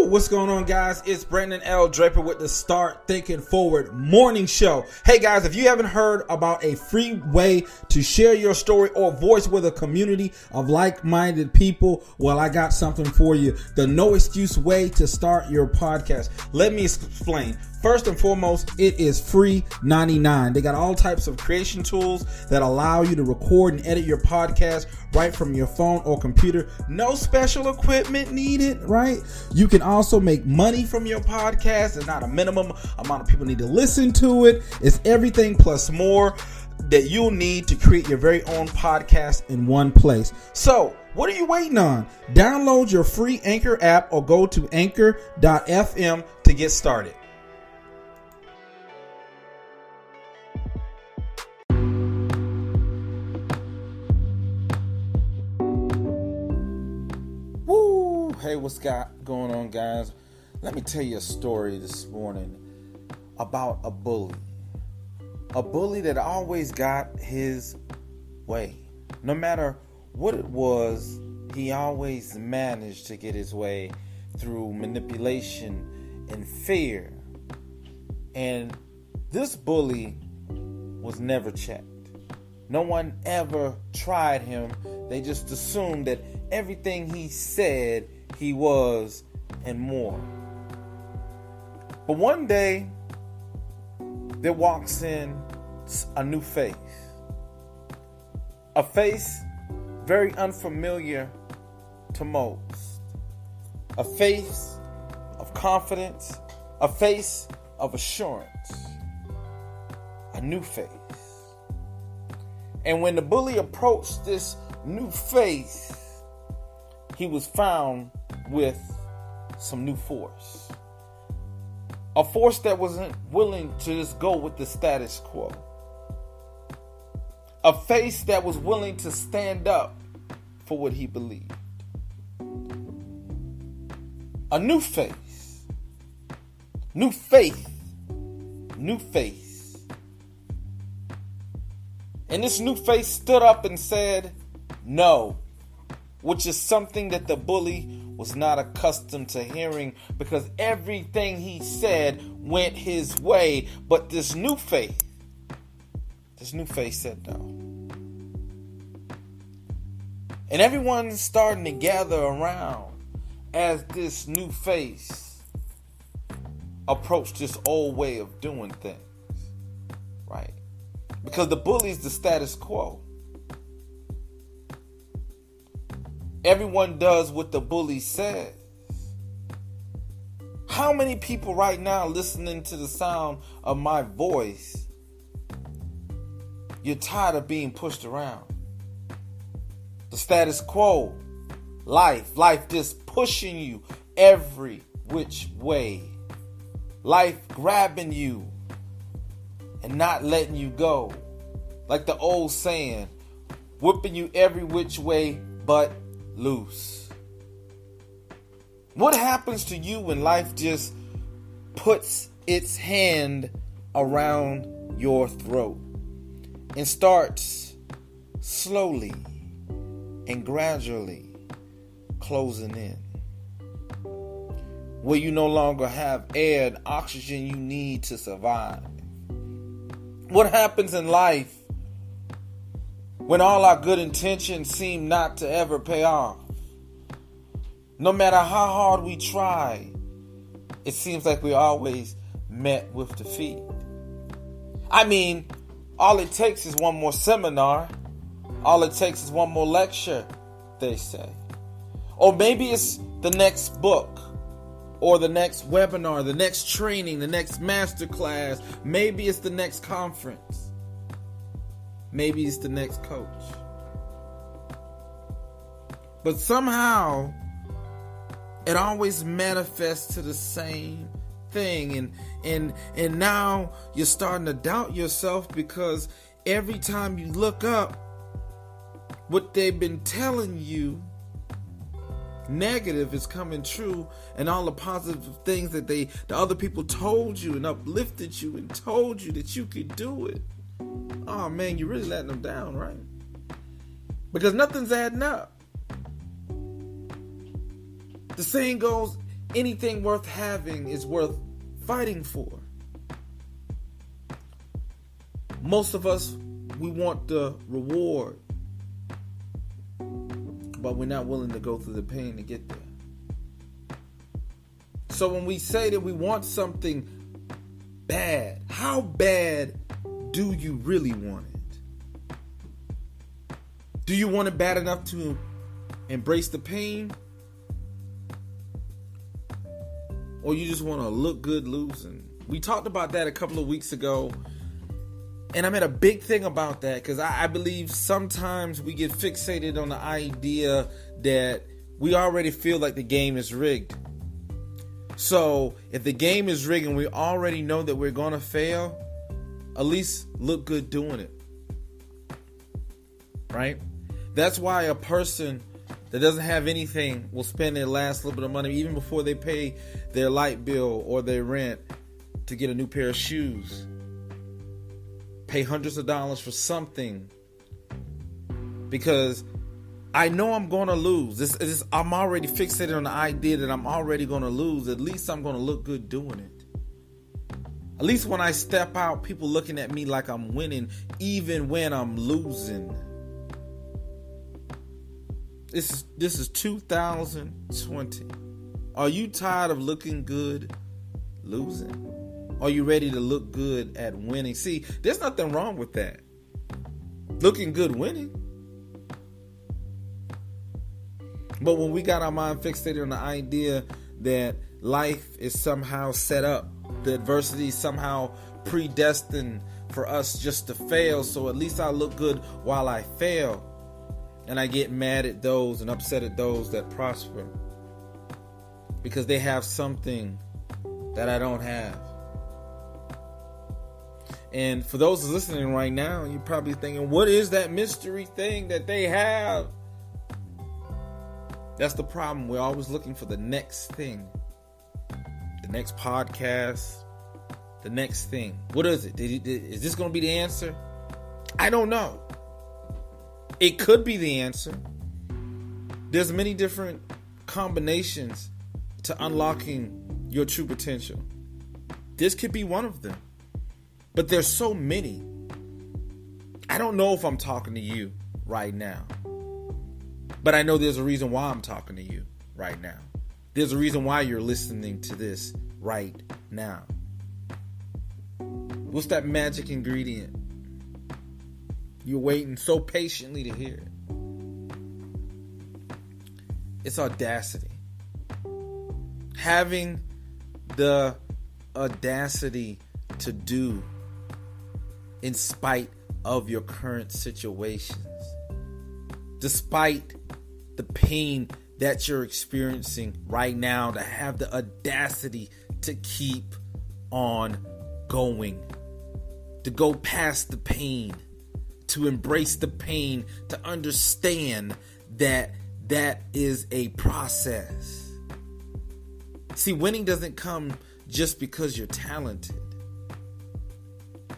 what's going on, guys? It's Brandon L. Draper with the Start Thinking Forward morning show. Hey guys, if you haven't heard about a free way to share your story or voice with a community of like-minded people, well, I got something for you. The no excuse way to start your podcast. Let me explain. First and foremost, it is free 99. They got all types of creation tools that allow you to record and edit your podcast right from your phone or computer. No special equipment needed, right? You can also make money from your podcast. There's not a minimum amount of people need to listen to it. It's everything plus more that you'll need to create your very own podcast in one place. So, what are you waiting on? Download your free Anchor app or go to anchor.fm to get started. Hey, what's going on, guys? Let me tell you a story this morning about a bully. A bully that always got his way. No matter what it was, he always managed to get his way through manipulation and fear. And this bully was never checked. No one ever tried him. They just assumed that everything he said he was, and more. But one day, there walks in a new face. A face very unfamiliar to most. A face of confidence. A face of assurance. A new face. And when the bully approached this new face, he was found with some new force. A force that wasn't willing to just go with the status quo. A face that was willing to stand up for what he believed. A new face. New faith. New face. And this new face stood up and said, no. Which is something that the bully was not accustomed to hearing, because everything he said went his way. But this new faith said no. And everyone's starting to gather around as this new face approached this old way of doing things, right? Because the bully's the status quo. Everyone does what the bully says. How many people right now listening to the sound of my voice, you're tired of being pushed around? The status quo, life just pushing you every which way. Life grabbing you and not letting you go. Like the old saying, whipping you every which way but loose. What happens to you when life just puts its hand around your throat and starts slowly and gradually closing in, where you no longer have air and oxygen you need to survive? What happens in life when all our good intentions seem not to ever pay off? No matter how hard we try, it seems like we're always met with defeat. I mean, all it takes is one more seminar. All it takes is one more lecture, they say. Or maybe it's the next book, or the next webinar, the next training, the next masterclass. Maybe it's the next conference. Maybe it's the next coach. But somehow, it always manifests to the same thing. And now you're starting to doubt yourself, because every time you look up, what they've been telling you negative is coming true, and all the positive things that the other people told you and uplifted you and told you that you could do it. Oh man, you're really letting them down, right? Because nothing's adding up. The saying goes, anything worth having is worth fighting for. Most of us, we want the reward, but we're not willing to go through the pain to get there. So when we say that we want something bad, how bad do you really want it? Do you want it bad enough to embrace the pain? Or you just want to look good losing? We talked about that a couple of weeks ago. And I made a big thing about that because I believe sometimes we get fixated on the idea that we already feel like the game is rigged. So if the game is rigged and we already know that we're going to fail, at least look good doing it. Right? That's why a person that doesn't have anything will spend their last little bit of money even before they pay their light bill or their rent to get a new pair of shoes. Pay hundreds of dollars for something because I know I'm going to lose. I'm already fixated on the idea that I'm already going to lose. At least I'm going to look good doing it. At least when I step out, people looking at me like I'm winning, even when I'm losing. This is 2020. Are you tired of looking good losing? Are you ready to look good at winning? See, there's nothing wrong with that. Looking good winning. But when we got our mind fixated on the idea that life is somehow set up, the adversity is somehow predestined for us just to fail, so at least I look good while I fail. And I get mad at those and upset at those that prosper because they have something that I don't have. And for those listening right now, you're probably thinking, what is that mystery thing that they have? That's the problem. We're always looking for the next thing. The next podcast. The next thing. What is it? Is this going to be the answer? I don't know. It could be the answer. There's many different combinations to unlocking your true potential. This could be one of them. But there's so many. I don't know if I'm talking to you right now. But I know there's a reason why I'm talking to you right now. There's a reason why you're listening to this right now. What's that magic ingredient? You're waiting so patiently to hear it. It's audacity. Having the audacity to do in spite of your current situations, despite the pain that you're experiencing right now, to have the audacity to keep on going, to go past the pain, to embrace the pain, to understand that that is a process. See, winning doesn't come just because you're talented.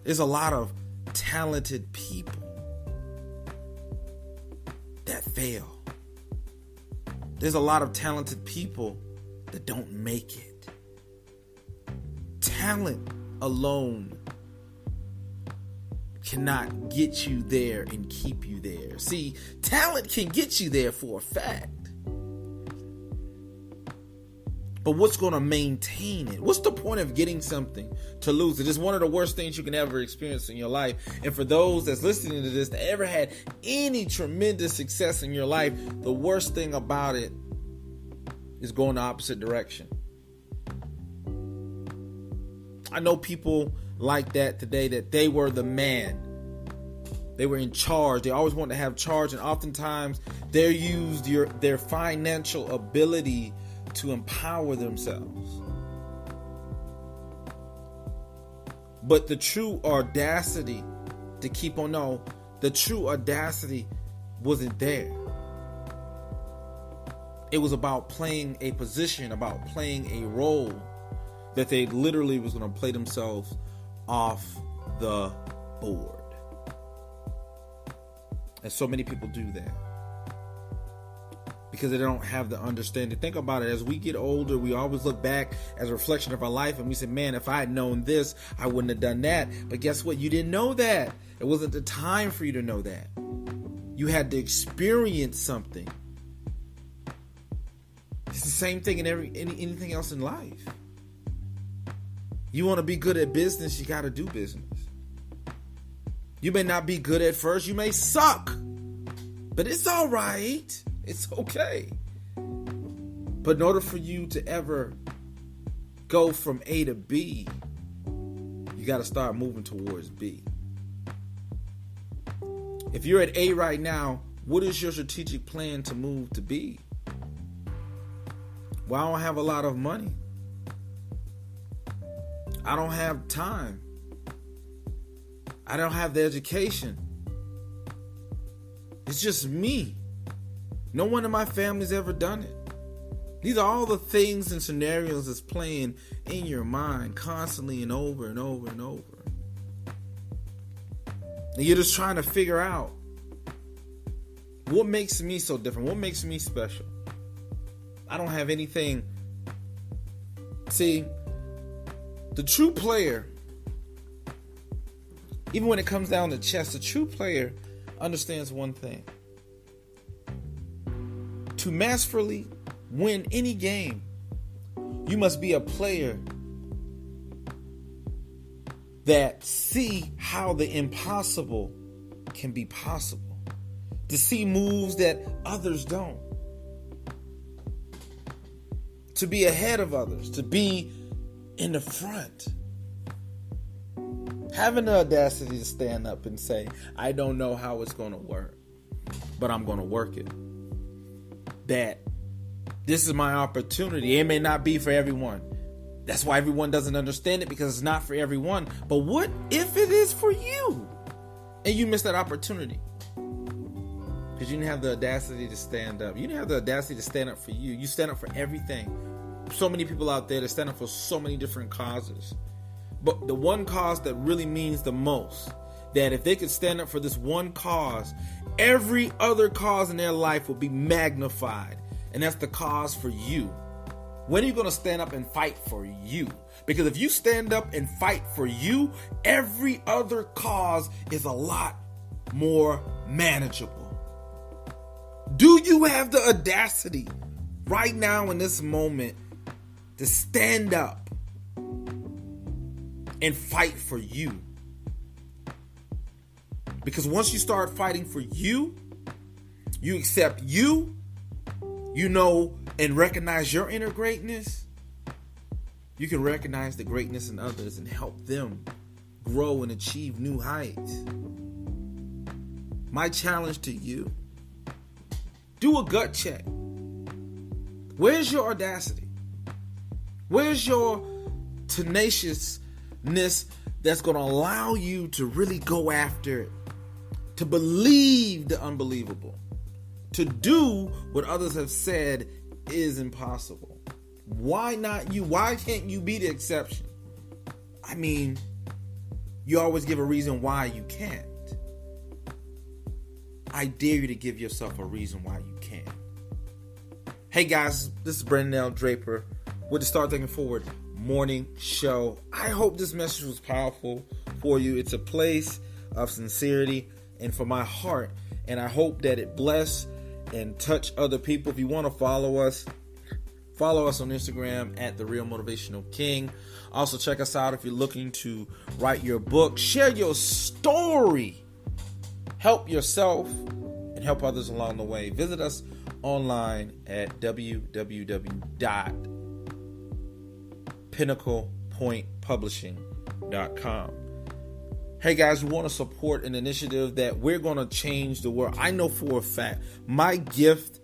There's a lot of talented people that fail. There's a lot of talented people that don't make it. Talent alone cannot get you there and keep you there. See, talent can get you there for a fact. But what's going to maintain it? What's the point of getting something to lose it? It's one of the worst things you can ever experience in your life. And for those that's listening to this that ever had any tremendous success in your life, the worst thing about it is going the opposite direction. I know people like that today, that they were the man. They were in charge. They always wanted to have charge, and oftentimes they used their financial ability to empower themselves. But the true audacity to keep on, no, the true audacity wasn't there. It was about playing a position, about playing a role that they literally was going to play themselves off the board. And so many people do that. because they don't have the understanding. Think about it. As we get older, we always look back as a reflection of our life and we say, man, if I had known this, I wouldn't have done that. But guess what? You didn't know that. It wasn't the time for you to know that. You had to experience something. It's the same thing in anything else in life. You want to be good at business, you got to do business. You may not be good at first. You may suck. But it's all right. It's okay. But in order for you to ever go from A to B, you got to start moving towards B. If you're at A right now, what is your strategic plan to move to B? Well, I don't have a lot of money. I don't have time. I don't have the education. It's just me. No one in my family's ever done it. These are all the things and scenarios that's playing in your mind constantly and over and over and over. And you're just trying to figure out what makes me so different, what makes me special. I don't have anything. See, the true player, even when it comes down to chess, the true player understands one thing. To masterfully win any game, you must be a player that see how the impossible can be possible. To see moves that others don't. To be ahead of others. To be in the front. Having the audacity to stand up and say, I don't know how it's going to work, but I'm going to work it. That this is my opportunity. It may not be for everyone. That's why everyone doesn't understand it, because it's not for everyone. But what if it is for you? And you miss that opportunity because you didn't have the audacity to stand up. You didn't have the audacity to stand up for you. You stand up for everything. So many people out there that stand up for so many different causes. But the one cause that really means the most, that if they could stand up for this one cause, every other cause in their life will be magnified. And that's the cause for you. When are you going to stand up and fight for you? Because if you stand up and fight for you, every other cause is a lot more manageable. Do you have the audacity right now in this moment to stand up and fight for you? Because once you start fighting for you, you accept you know, and recognize your inner greatness, you can recognize the greatness in others and help them grow and achieve new heights. My challenge to you, do a gut check. Where's your audacity? Where's your tenaciousness that's going to allow you to really go after it, to believe the unbelievable, to do what others have said is impossible? Why not you? Why can't you be the exception? I mean, you always give a reason why you can't. I dare you to give yourself a reason why you can. Hey guys, this is Brandon L. Draper with the Start Thinking Forward morning show. I hope this message was powerful for you. It's a place of sincerity and for my heart, and I hope that it bless and touch other people. If you want to follow us on Instagram at The Real Motivational King. Also check us out if you're looking to write your book. Share your story. Help yourself and help others along the way. Visit us online at www.pinnaclepointpublishing.com. Hey guys, we want to support an initiative that we're going to change the world. I know for a fact, my gift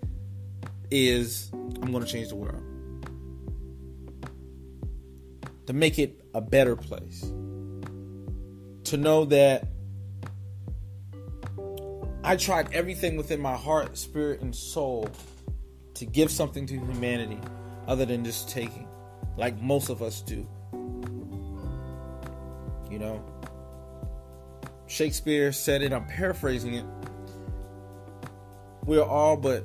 is I'm going to change the world. To make it a better place. To know that I tried everything within my heart, spirit, and soul to give something to humanity other than just taking, like most of us do. You know? Shakespeare said it, I'm paraphrasing it. We're all but,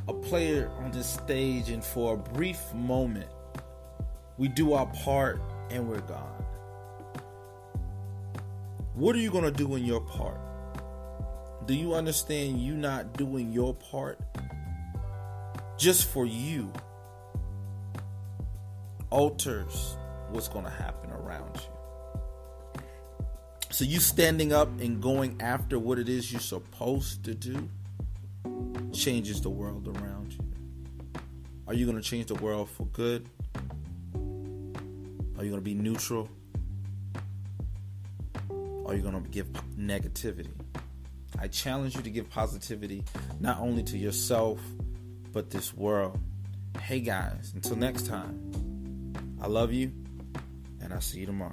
a player on this stage, and for a brief moment, we do our part and we're gone. What are you going to do in your part? Do you understand you not doing your part just for you alters what's going to happen around you? So you standing up and going after what it is you're supposed to do changes the world around you. Are you going to change the world for good? Are you going to be neutral? Or are you going to give negativity? I challenge you to give positivity not only to yourself, but this world. Hey guys, until next time, I love you, and I'll see you tomorrow.